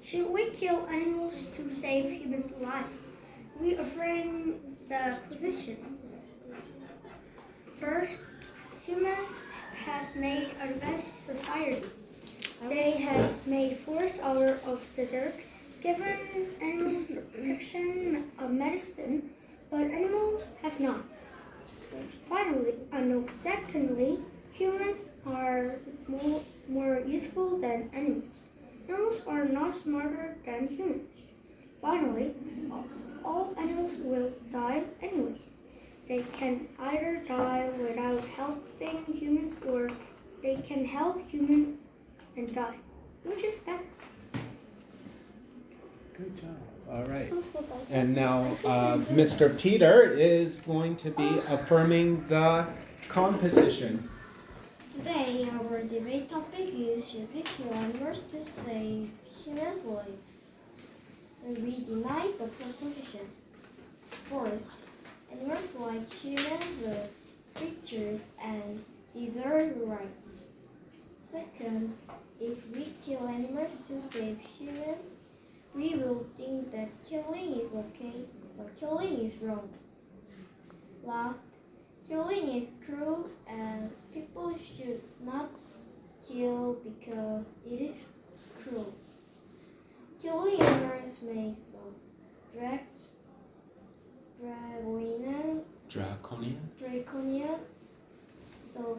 Should we kill animals to save humans' lives? We are frame the position. First, humans has made advanced society. They has made forest out of desert, given animals protection of medicine, but animals have not. Secondly, humans are more useful than animals. Animals are not smarter than humans. Finally, all animals will die anyways. They can either die without helping humans or they can help humans and die. Which is better? Good job. All right. And now Mr. Peter is going to be affirming the composition. Today, our debate topic is should we kill animals to save humans' lives? We deny the proposition. First, animals like humans are creatures and deserve rights. Second, if we kill animals to save humans, we will think that killing is okay, but killing is wrong. Last, killing is cruel and people should not kill because it is cruel. Killing animals makes a draconian. So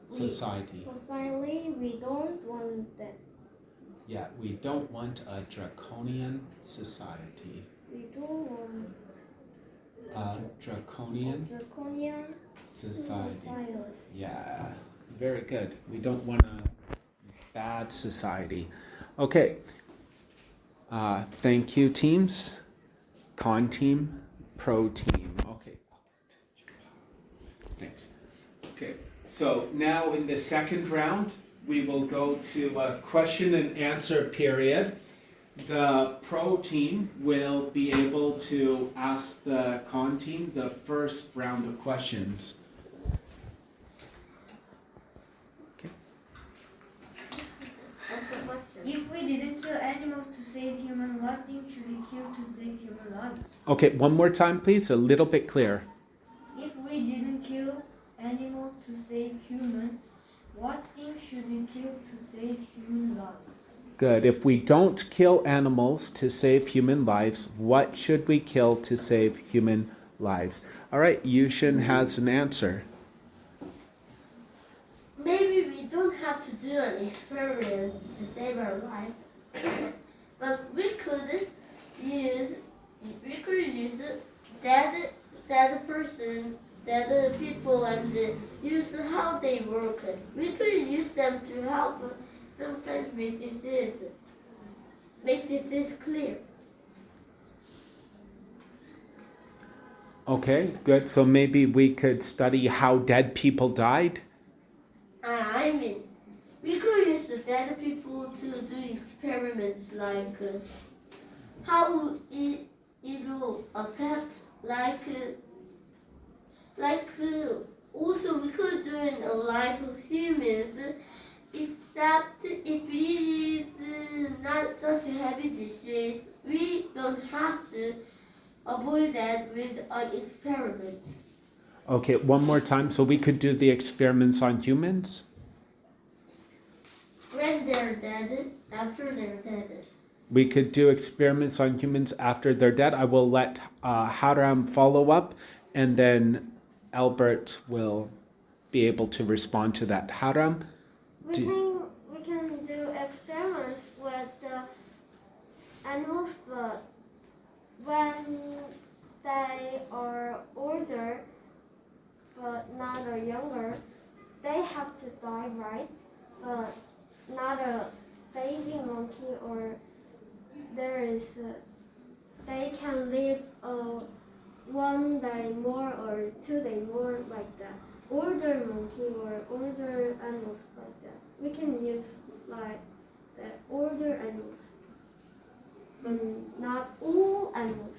society, we don't want that. Yeah, we don't want a draconian society. We don't want A draconian society. Yeah, very good. We don't want a bad society. Okay. Thank you, teams. Con team, pro team. Okay. Thanks. Okay. So now in the second round, we will go to a question and answer period. The pro team will be able to ask the con team the first round of questions. Okay. If we didn't kill animals to save human life, then should we kill to save human lives? Okay, one more time, please. A little bit clearer. If we didn't kill animals to save human, what thing should we kill to save human lives? Good. If we don't kill animals to save human lives, what should we kill to save human lives? All right, Yushin has an answer. Maybe we don't have to do an experiment to save our life, but we could use dead person, dead people, and use how they work. We could use them to help sometimes make disease clear. Okay, good. So maybe we could study how dead people died. I mean, we could use the dead people to do experiments like how it will affect, also we could do in a life of humans, except if it is not such a heavy disease, we don't have to avoid that with an experiment. Okay, one more time. So we could do the experiments on humans? When they're dead, after they're dead. We could do experiments on humans after they're dead. I will let Haram follow up, and then Albert will be able to respond to that. Haram? We can do experiments with animals, but when they are older but not younger, they have to die, right? But not a baby monkey, or they can live 1 day more or 2 days more, like that. Older monkey or older animals like that. We can use like the older animals, but not all animals.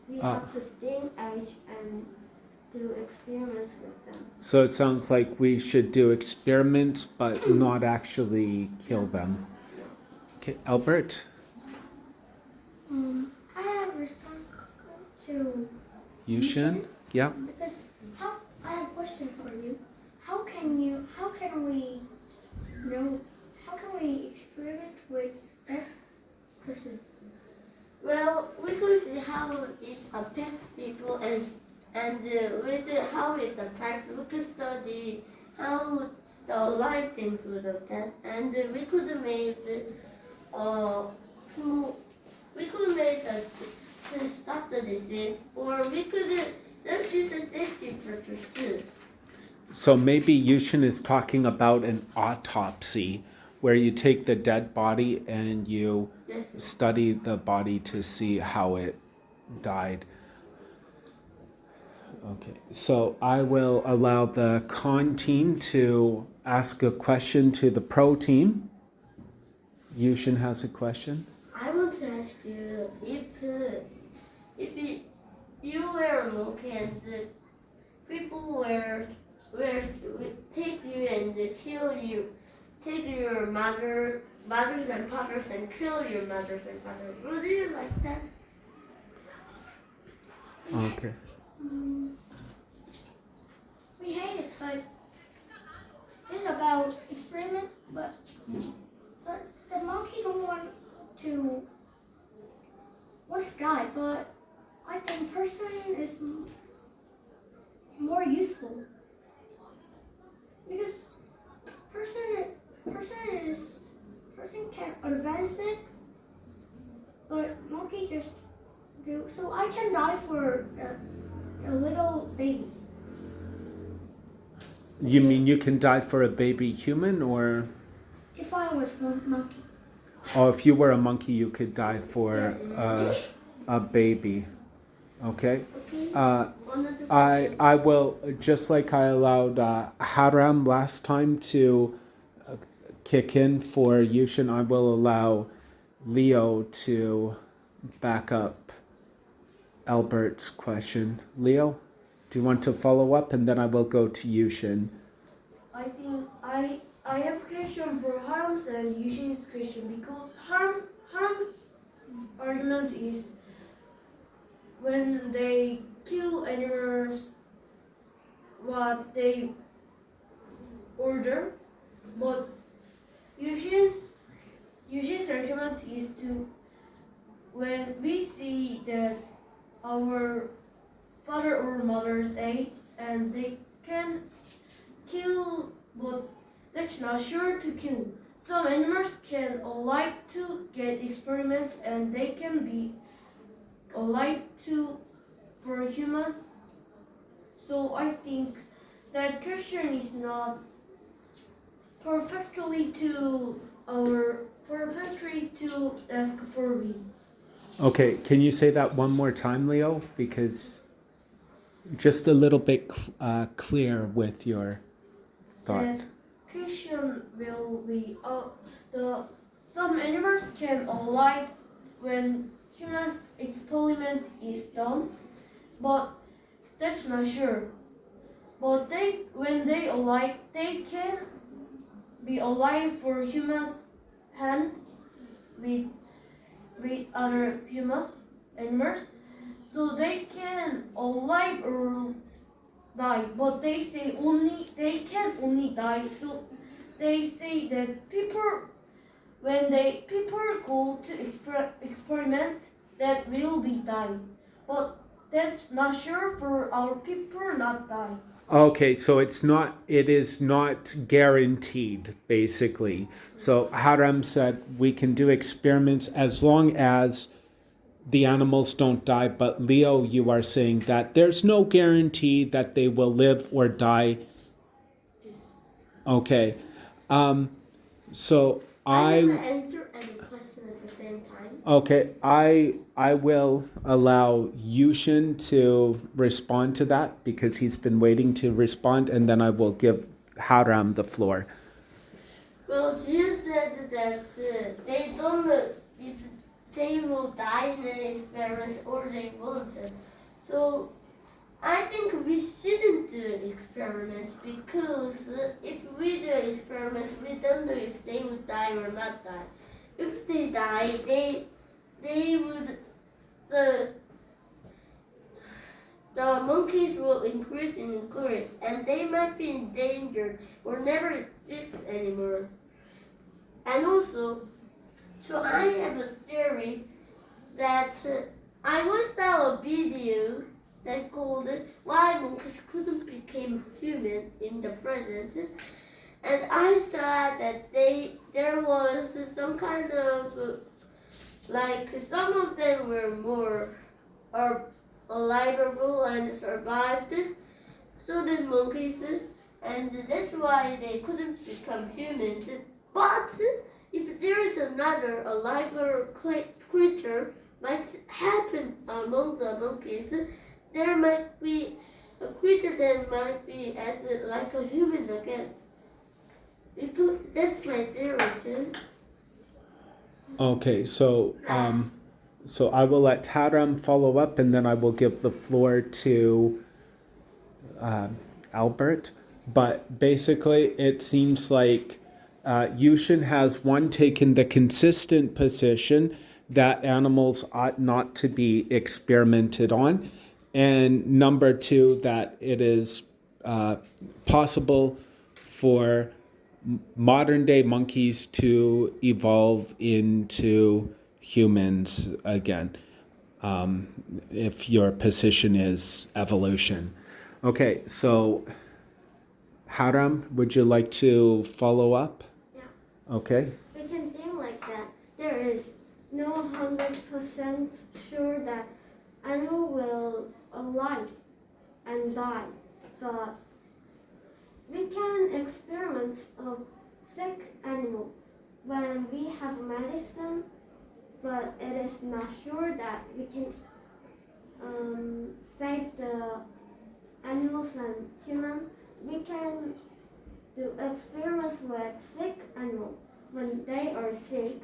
We have to think age and do experiments with them. So it sounds like we should do experiments, but not actually kill them. Okay, Albert, I have response to Yushin? Yeah. because I have a question for you. How can we experiment with that person? Well, we could see how it affects people and with how it affects, we could study how the live things would affect, and we could make small, we could make to stop the disease, or we could just use a safety purpose too. So maybe Yushin is talking about an autopsy where you take the dead body and you Yes. study the body to see how it died. Okay, so I will allow the con team to ask a question to the pro team. Yushin has a question. I want to ask you if you were a monkey and people were take you and kill you, take your mothers and fathers and kill your mothers and fathers. Would you like that? Okay. We hate it, but it's about experiment. But the monkey don't to want to die. But I think person is more useful because person can advance it, but monkey just do. So I can die for a little baby. You mean you can die for a baby human, or If I was monkey. if you were a monkey, you could die for Yes. a baby? Okay. Okay. I will, just like I allowed Haram last time to kick in for Yushin, I will allow Leo to back up Albert's question. Leo, do you want to follow up, and then I will go to Yushin? I think I have a question for Harm's and Yushin's question because Harm's argument is when they kill animals what they order, but Yushin's argument is to when we see that our father or mother's age and they can kill, but that's not sure to kill. Some animals can like to get experiment and they can be like to for humans. So I think that question is not perfectly to ask for me. Okay, can you say that one more time, Leo? Because just a little bit clear with your thought. And question will be some animals can alive when human experiment is done, but that's not sure. But when they alive, they can be alive for humans hand with other humans animals, so they can alive or die, but they say they can only die. So they say that people go to experiment that will be die, but that's not sure for our people not die. Okay, so it is not guaranteed, basically. So Haram said we can do experiments as long as the animals don't die, but Leo, you are saying that there's no guarantee that they will live or die. Okay. So I have an answer and a question at the same time. Okay, I will allow Yushin to respond to that because he's been waiting to respond, and then I will give Haram the floor. Well, you said that they don't know if they will die in an experiment or they won't. So I think we shouldn't do an experiment because if we do an experiment, we don't know if they will die or not die. if they die, they would the monkeys will increase in courage, and they might be endangered or never exist anymore. And also, so I have a theory that I watched out a video that called "Why Monkeys Couldn't Become Humans in the Present," and I saw that there was some kind of like some of them were more livable and survived, so did monkeys, and that's why they couldn't become humans. But if there is another livable creature might happen among the monkeys, there might be a creature that might be as like a human again. That's my theory too. Okay, so so I will let Taram follow up, and then I will give the floor to Albert. But basically, it seems like Yushin has one taken the consistent position that animals ought not to be experimented on, and number two, that it is possible for modern day monkeys to evolve into humans again, if your position is evolution. Okay, so Haram, would you like to follow up? Yeah. Okay. We can think like that. There is no 100% sure that animal will alive and die, but we can experiment of sick animal when we have medicine, but it is not sure that we can save the animals and humans. We can do experiments with sick animals. When they are sick,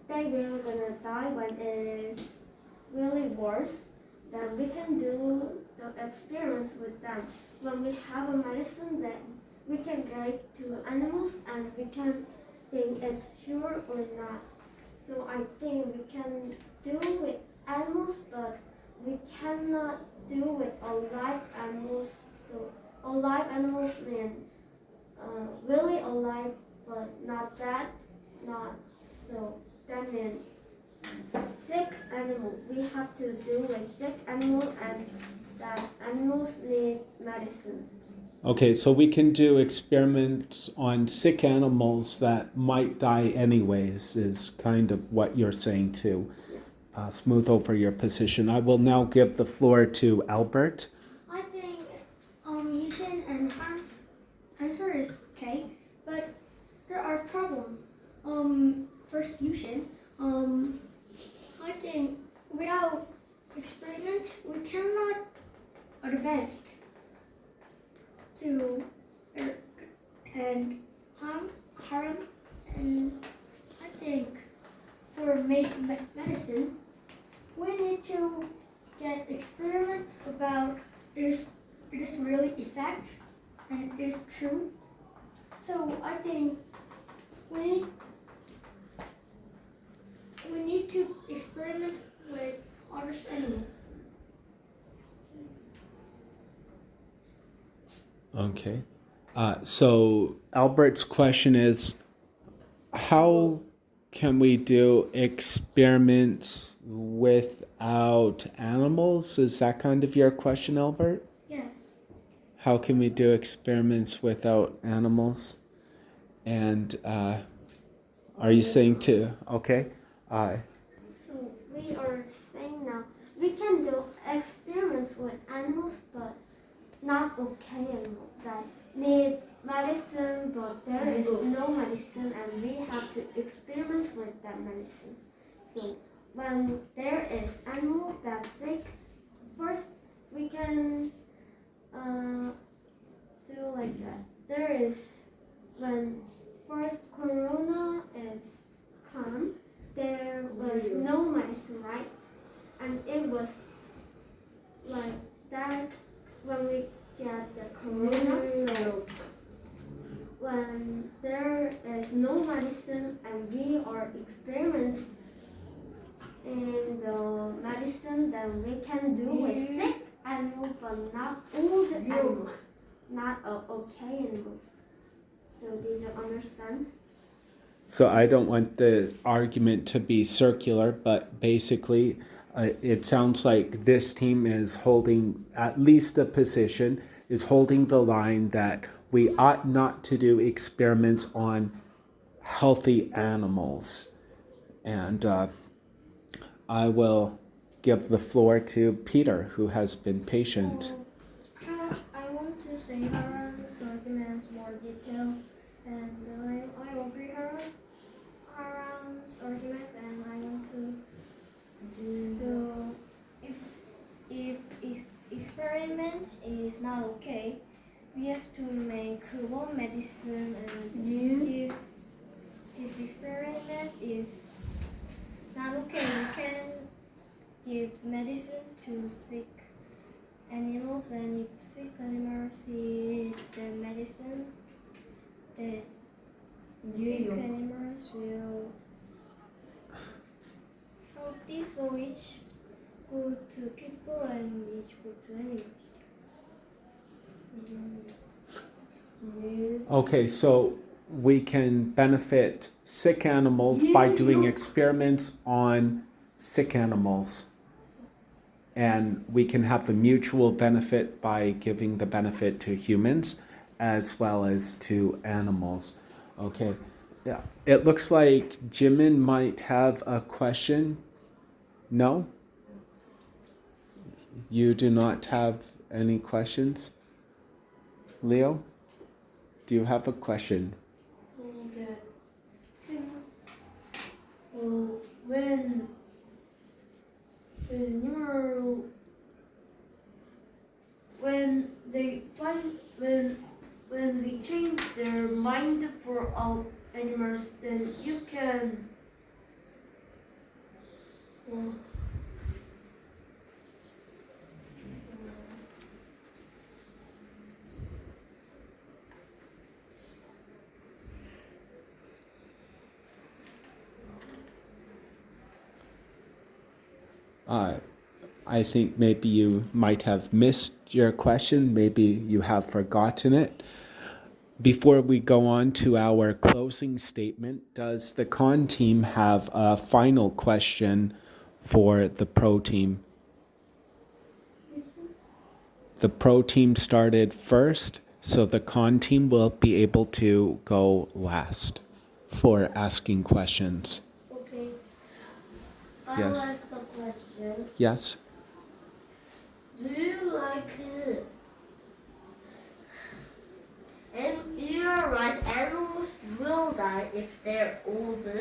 they will gonna die when it is really worse. Then we can do the experiments with them. When we have a medicine, then we can give it to animals and we can think it's sure or not. So I think we can do with animals, but we cannot do with alive animals. So alive animals mean really alive, but not that, not so. That means sick animal. We have to do with sick animal, and that animals need medicine. Okay, so we can do experiments on sick animals that might die anyways, is kind of what you're saying to smooth over your position. I will now give the floor to Albert. I think Yushin and Hans answer is okay, but there are problems. First Yushin, I think without experiment we cannot advance to and harm, and I think for make medicine we need to get experiments about this really effect and it is true. So I think we need to experiment with other animals. Okay. So Albert's question is, how can we do experiments without animals? Is that kind of your question, Albert? Yes. How can we do experiments without animals? And are you saying to, okay? So we are saying now we can do experiments with animals, but not okay animals that need medicine, but there is no medicine, and we have to experiment with that medicine. So when there is animal that's sick, first we can do like that. There is when first corona is come, there was no medicine, right? And it was like that when we get the corona. So when there is no medicine and we are experiments in the medicine that we can do with sick animals, but not all the animals, not okay animals. So did you understand? So I don't want the argument to be circular, but basically it sounds like this team is holding at least a position, is holding the line that we ought not to do experiments on healthy animals. And I will give the floor to Peter, who has been patient. I want to say Haran's arguments more detailed, and I agree Haran's arguments, and I want to if experiment is not okay, we have to make one medicine, and if this experiment is not okay, we can give medicine to sick animals, and if sick animals eat the medicine, the sick animals will healthy, so it's good to people and it's good to animals. Okay, so we can benefit sick animals by doing experiments on sick animals. And we can have the mutual benefit by giving the benefit to humans as well as to animals. Okay, yeah. It looks like Jimin might have a question. No? You do not have any questions? Leo, do you have a question? When they find when we change their mind for all animals, then you can I think maybe you might have missed your question. Maybe you have forgotten it. Before we go on to our closing statement, does the con team have a final question for the pro team? The pro team started first, so the con team will be able to go last for asking questions. Okay. Yes. I'll ask a question. Yes? Do you like and you're right, animals will die if they're older.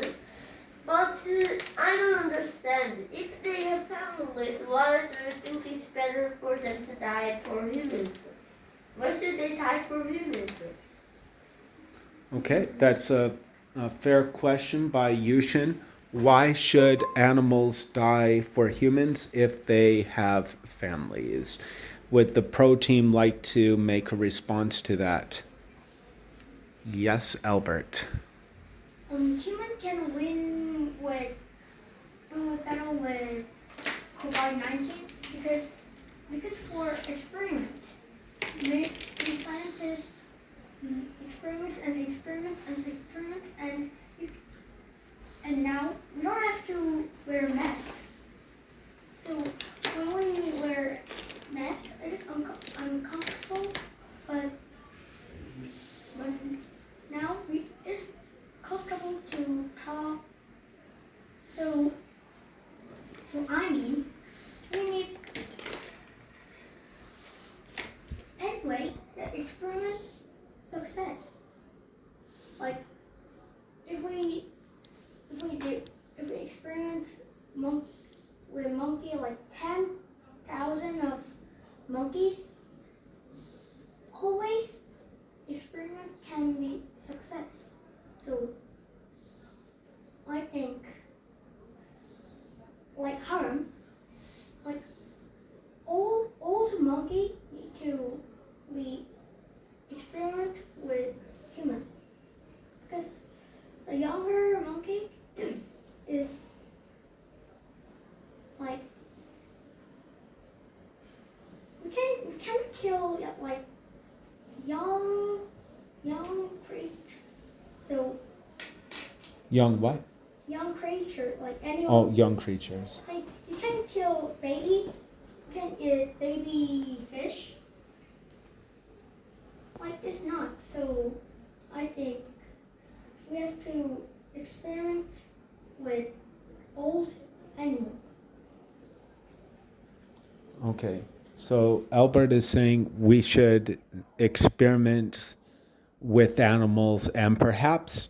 But I don't understand. If they have families, why do you think it's better for them to die for humans? Why should they die for humans? Okay, that's a fair question by Yushin. Why should animals die for humans if they have families? Would the pro team like to make a response to that? Yes, Albert. Humans can win battle with COVID-19 because for experiment, the scientists experiment and now we don't have to wear masks. So when we wear masks, it is uncomfortable, but now it's comfortable to talk. So I mean, we need anyway the experiment success. Like if we experiment with monkey like 10,000 of monkeys, always experiment can be success. So I think like harm, like all the monkey need to be experiment with human. can't kill like young creature. So Young what? young creature like Oh, animal. young creatures. Like you can kill baby. You can eat baby fish. Like it's not. So I think we have to experiment with old animals. Okay. So Albert is saying we should experiment with animals, and perhaps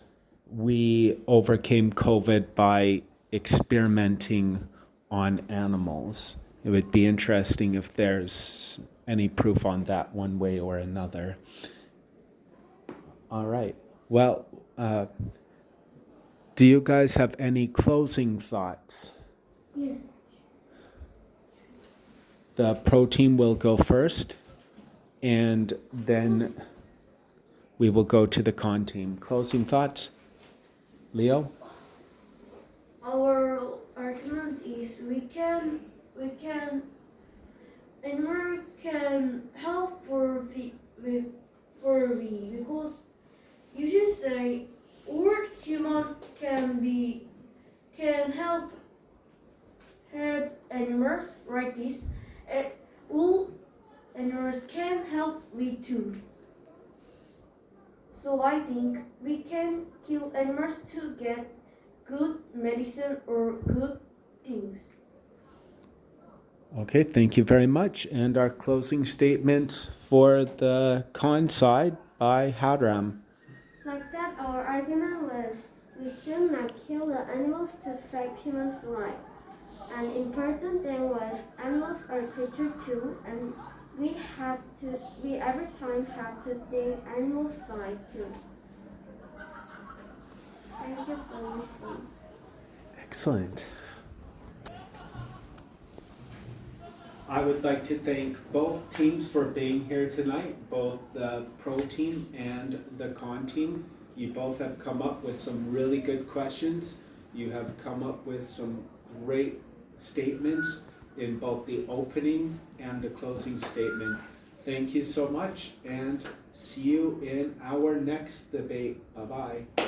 we overcame COVID by experimenting on animals. It would be interesting if there's any proof on that one way or another. All right. Well, do you guys have any closing thoughts? Yeah. The pro team will go first, and then we will go to the con team. Closing thoughts? Leo? Our argument is animal can help for we because you should say all human can help animals like this. And all animals can help we too. So I think we can kill animals to get good medicine or good things. Okay, thank you very much. And our closing statements for the con side by Hadram. Like that, our argument was we should not kill the animals to save humans' life. An important thing was animals are creatures too, and we every time have to think animals' side too. Thank you for listening. Excellent. I would like to thank both teams for being here tonight, both the pro team and the con team. You both have come up with some really good questions. You have come up with some great statements in both the opening and the closing statement. Thank you so much, and see you in our next debate. Bye-bye.